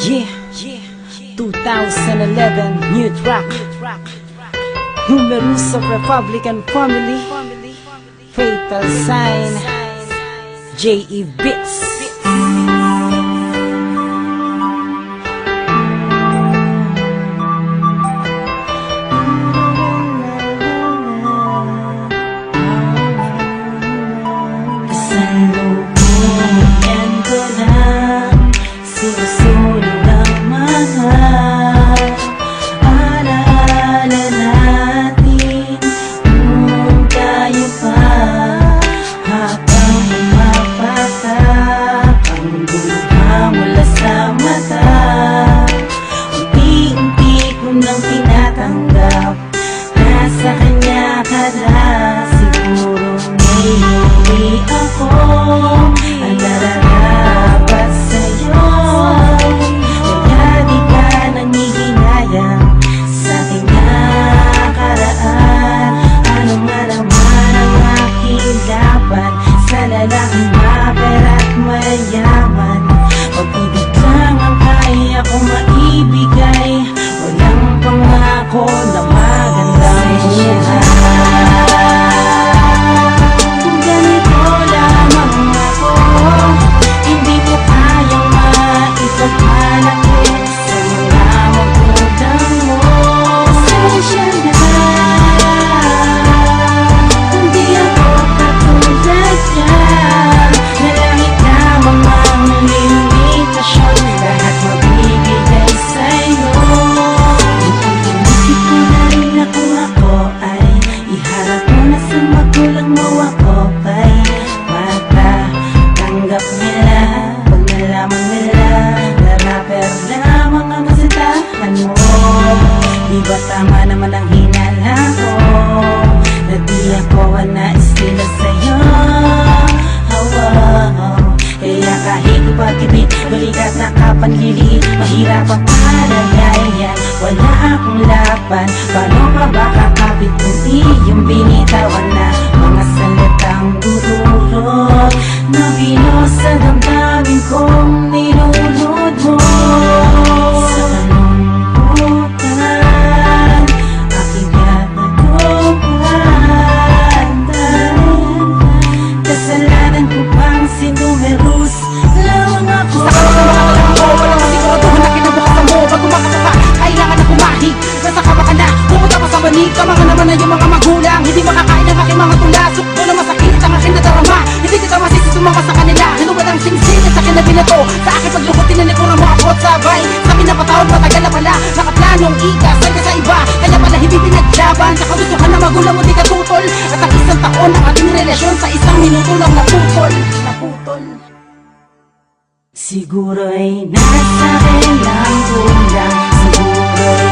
Yeah, 2011 new track. Numerous of Republican family. Fatal sign. J.E. Beats. Kasalukuyan ko lang sinusunog ang mga alaala natin kung tayo pa habang pumapatak ang luha mula sa mata. Unti-unti ko nang tinatanggap nasa kanya ka na. Siguro ngayon ako ang nararapat sa'yo, kaya di ka nangihinayang sa aking nakaraan. Ano man naman ang aking laban sa lalaking mapera at mayaman. Pag-ibig lang ang kaya kong maibigay, walang pangako na magandang buhay. Diba tama naman ang hinala ko, na di ako nais nila sa'yo. Kaya kahit ipagkibit, balikat na kapanliliit, mahirap ang palagayan, wala akong laban. Paano pa ba kakapit kung iyong binitawan na mga salitang dudurot na bilos sa damdamin kong nilulod mo? Kamanga naman na yung mga magulang, hindi makakain ang aking mga tula. Sukdo na masakit ang aking nadarama, hindi kita masisi sumama sa kanila. Hinuwad ang singsing at sa akin na binato, sa akin paglukot tinanikuran mo ako at sabay. Sa akin napatawad matagal na pala, nakaplanong ikasal ka sa iba, kaya pala hindi pinaglaban. Sa kagustuhan na magulang mo di ka tutol, at ang isang taon ang ating relasyon sa isang minuto lang naputol. Siguro ay nasa akin lang kulang, siguro